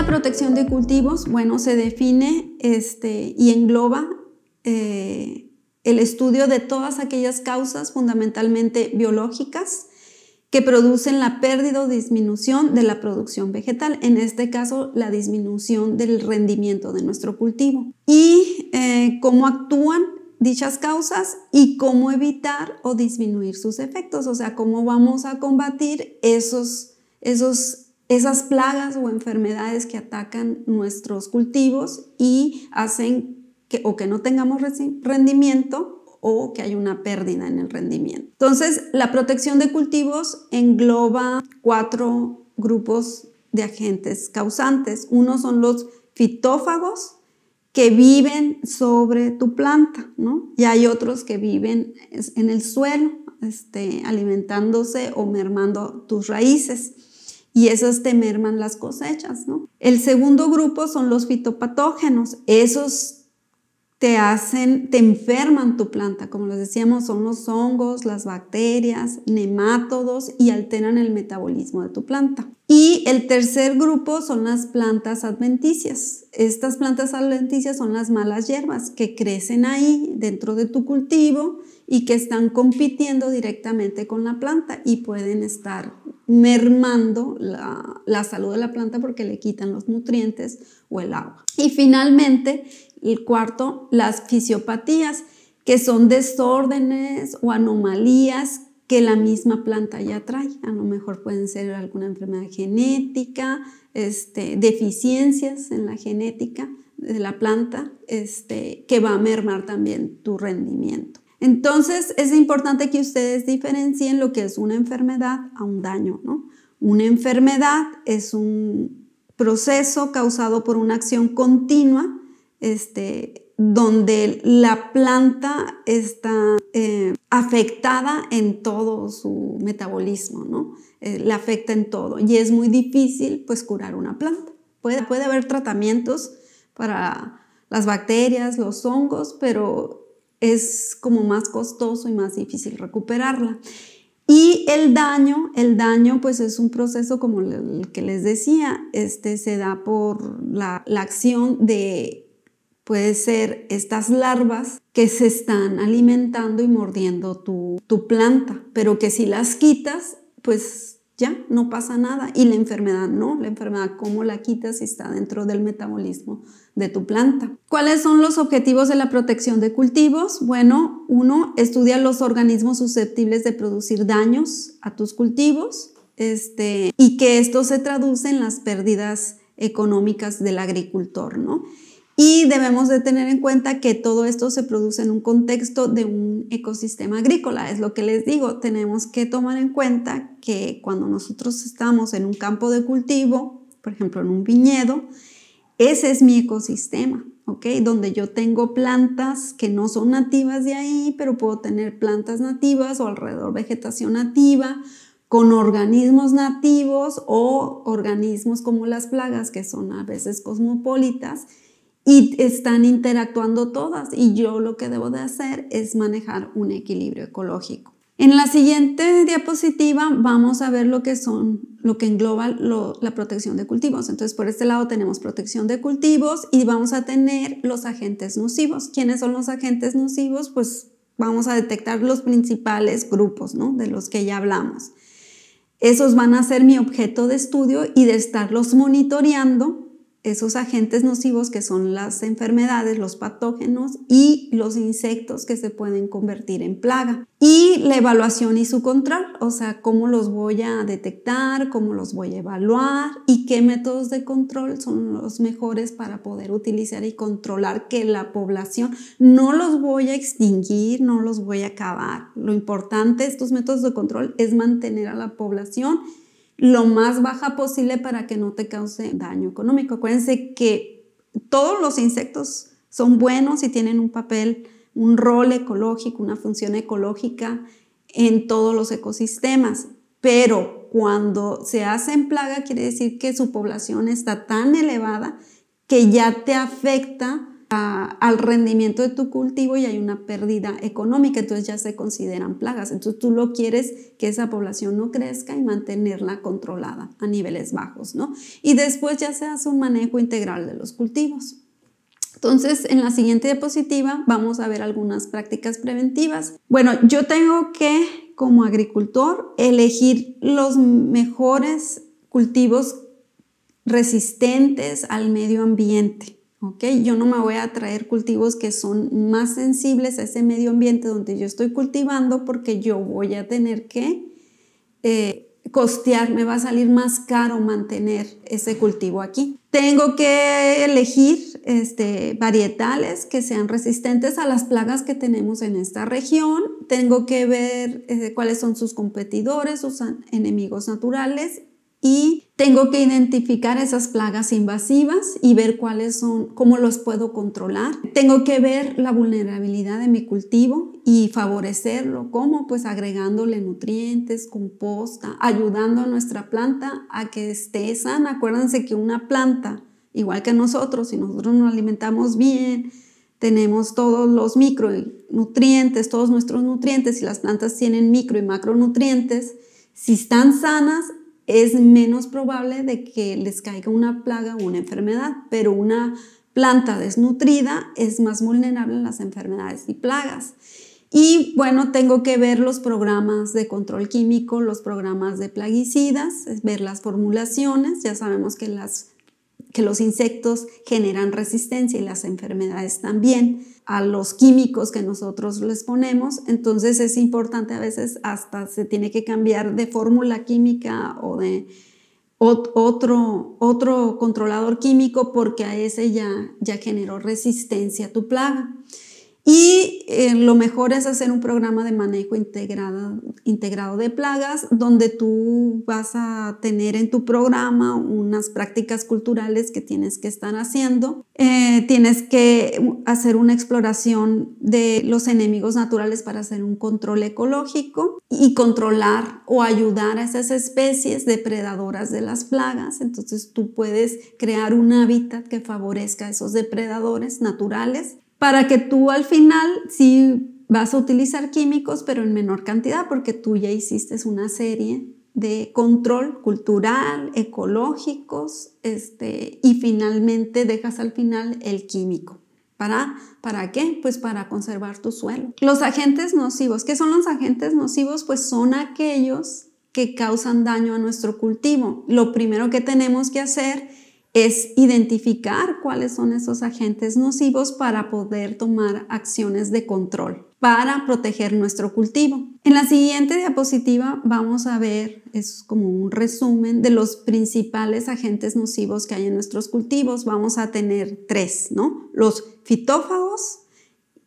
la protección de cultivos? Bueno, se define y engloba el estudio de todas aquellas causas fundamentalmente biológicas que producen la pérdida o disminución de la producción vegetal, en este caso la disminución del rendimiento de nuestro cultivo, y cómo actúan dichas causas y cómo evitar o disminuir sus efectos, o sea, cómo vamos a combatir esas plagas o enfermedades que atacan nuestros cultivos y hacen que no tengamos rendimiento o que hay una pérdida en el rendimiento. Entonces, la protección de cultivos engloba 4 grupos de agentes causantes. Uno son los fitófagos, que viven sobre tu planta, ¿no? Y hay otros que viven en el suelo, alimentándose o mermando tus raíces. Y esos te merman las cosechas, ¿no? El segundo grupo son los fitopatógenos. Esos te enferman tu planta, como les decíamos, son los hongos, las bacterias, nemátodos y alteran el metabolismo de tu planta. Y el tercer grupo son las plantas adventicias. Estas plantas adventicias son las malas hierbas que crecen ahí dentro de tu cultivo y que están compitiendo directamente con la planta y pueden estar mermando la salud de la planta porque le quitan los nutrientes o el agua. Y finalmente, el cuarto, las fisiopatías, que son desórdenes o anomalías que la misma planta ya trae. A lo mejor pueden ser alguna enfermedad genética, deficiencias en la genética de la planta, que va a mermar también tu rendimiento. Entonces, es importante que ustedes diferencien lo que es una enfermedad a un daño, ¿no? Una enfermedad es un proceso causado por una acción continua, donde la planta está afectada en todo su metabolismo, ¿no? La afecta en todo y es muy difícil pues curar una planta. Puede haber tratamientos para las bacterias, los hongos, pero es como más costoso y más difícil recuperarla. Y el daño pues es un proceso como el que les decía, se da por la acción de, puede ser estas larvas que se están alimentando y mordiendo tu planta, pero que si las quitas, pues ya no pasa nada. Y la enfermedad no, la enfermedad ¿cómo la quitas si está dentro del metabolismo de tu planta? ¿Cuáles son los objetivos de la protección de cultivos? Bueno, uno, estudia los organismos susceptibles de producir daños a tus cultivos, y que esto se traduce en las pérdidas económicas del agricultor, ¿no? Y debemos de tener en cuenta que todo esto se produce en un contexto de un ecosistema agrícola. Es lo que les digo, tenemos que tomar en cuenta que cuando nosotros estamos en un campo de cultivo, por ejemplo en un viñedo, ese es mi ecosistema, ¿ok? Donde yo tengo plantas que no son nativas de ahí, pero puedo tener plantas nativas o alrededor vegetación nativa, con organismos nativos o organismos como las plagas, que son a veces cosmopolitas, y están interactuando todas y yo lo que debo de hacer es manejar un equilibrio ecológico. En la siguiente diapositiva vamos a ver lo que engloba la protección de cultivos. Entonces por este lado tenemos protección de cultivos y vamos a tener los agentes nocivos. ¿Quiénes son los agentes nocivos? Pues vamos a detectar los principales grupos, ¿no? De los que ya hablamos. Esos van a ser mi objeto de estudio y de estarlos monitoreando, esos agentes nocivos que son las enfermedades, los patógenos y los insectos que se pueden convertir en plaga. Y la evaluación y su control, o sea, cómo los voy a detectar, cómo los voy a evaluar y qué métodos de control son los mejores para poder utilizar y controlar que la población, no los voy a extinguir, no los voy a acabar. Lo importante de estos métodos de control es mantener a la población lo más baja posible para que no te cause daño económico. Acuérdense que todos los insectos son buenos y tienen un papel, un rol ecológico, una función ecológica en todos los ecosistemas, pero cuando se hacen plaga quiere decir que su población está tan elevada que ya te afecta al rendimiento de tu cultivo y hay una pérdida económica, entonces ya se consideran plagas. Entonces tú lo quieres que esa población no crezca y mantenerla controlada a niveles bajos, ¿no? Y después ya se hace un manejo integral de los cultivos. Entonces, en la siguiente diapositiva vamos a ver algunas prácticas preventivas. Bueno, yo tengo que, como agricultor, elegir los mejores cultivos resistentes al medio ambiente. ¿Okay? Yo no me voy a traer cultivos que son más sensibles a ese medio ambiente donde yo estoy cultivando, porque yo voy a tener que costear, me va a salir más caro mantener ese cultivo aquí. Tengo que elegir varietales que sean resistentes a las plagas que tenemos en esta región. Tengo que ver cuáles son sus competidores, sus enemigos naturales, y tengo que identificar esas plagas invasivas y ver cuáles son, cómo los puedo controlar. Tengo que ver la vulnerabilidad de mi cultivo y favorecerlo. ¿Cómo? Pues agregándole nutrientes, composta, ayudando a nuestra planta a que esté sana. Acuérdense que una planta, igual que nosotros, si nosotros nos alimentamos bien, tenemos todos los micronutrientes, todos nuestros nutrientes, y las plantas tienen micro y macronutrientes. Si están sanas, es menos probable de que les caiga una plaga o una enfermedad, pero una planta desnutrida es más vulnerable a las enfermedades y plagas. Y bueno, tengo que ver los programas de control químico, los programas de plaguicidas, ver las formulaciones. Ya sabemos que los insectos generan resistencia y las enfermedades también a los químicos que nosotros les ponemos. Entonces es importante, a veces hasta se tiene que cambiar de fórmula química o de otro controlador químico, porque a ese ya generó resistencia a tu plaga. Y lo mejor es hacer un programa de manejo integrado de plagas, donde tú vas a tener en tu programa unas prácticas culturales que tienes que estar haciendo. Tienes que hacer una exploración de los enemigos naturales para hacer un control ecológico y controlar o ayudar a esas especies depredadoras de las plagas. Entonces tú puedes crear un hábitat que favorezca a esos depredadores naturales, para que tú al final sí vas a utilizar químicos, pero en menor cantidad, porque tú ya hiciste una serie de control cultural, ecológicos, y finalmente dejas al final el químico. ¿Para qué? Pues para conservar tu suelo. Los agentes nocivos. ¿Qué son los agentes nocivos? Pues son aquellos que causan daño a nuestro cultivo. Lo primero que tenemos que hacer es identificar cuáles son esos agentes nocivos para poder tomar acciones de control para proteger nuestro cultivo. En la siguiente diapositiva vamos a ver, es como un resumen de los principales agentes nocivos que hay en nuestros cultivos. Vamos a tener 3, ¿no? Los fitófagos.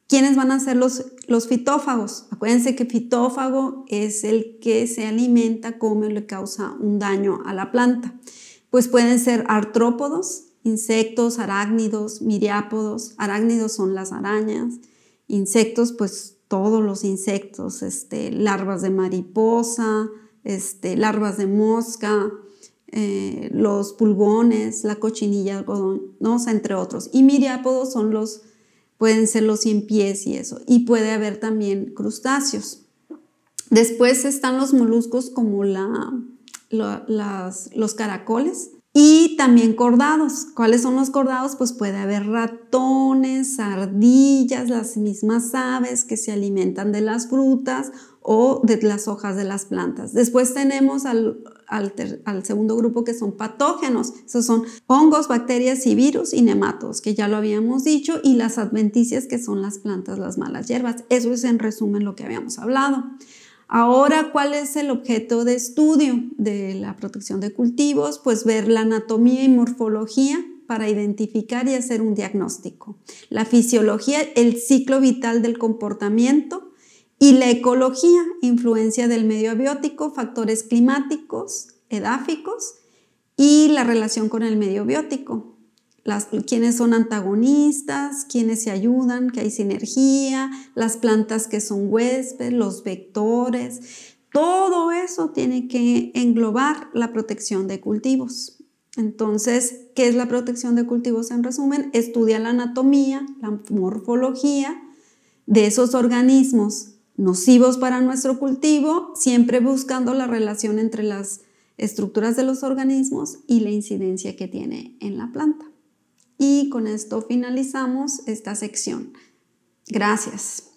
¿Quiénes van a ser los fitófagos? Acuérdense que fitófago es el que se alimenta, come o le causa un daño a la planta. Pues pueden ser artrópodos, insectos, arácnidos, miriápodos. Arácnidos son las arañas, insectos, pues todos los insectos, larvas de mariposa, larvas de mosca, los pulgones, la cochinilla algodonosa, entre otros. Y miriápodos pueden ser los ciempiés y eso. Y puede haber también crustáceos. Después están los moluscos como los caracoles y también cordados. ¿Cuáles son los cordados? Pues puede haber ratones, ardillas, las mismas aves que se alimentan de las frutas o de las hojas de las plantas. Después tenemos al segundo grupo, que son patógenos. Esos son hongos, bacterias y virus y nematodos, que ya lo habíamos dicho, y las adventicias, que son las plantas, las malas hierbas. Eso es en resumen lo que habíamos hablado. Ahora, ¿cuál es el objeto de estudio de la protección de cultivos? Pues ver la anatomía y morfología para identificar y hacer un diagnóstico. La fisiología, el ciclo vital del comportamiento, y la ecología, influencia del medio abiótico, factores climáticos, edáficos, y la relación con el medio biótico. Quiénes son antagonistas, quiénes se ayudan, que hay sinergia, las plantas que son huéspedes, los vectores. Todo eso tiene que englobar la protección de cultivos. Entonces, ¿qué es la protección de cultivos en resumen? Estudia la anatomía, la morfología de esos organismos nocivos para nuestro cultivo, siempre buscando la relación entre las estructuras de los organismos y la incidencia que tiene en la planta. Y con esto finalizamos esta sección. Gracias.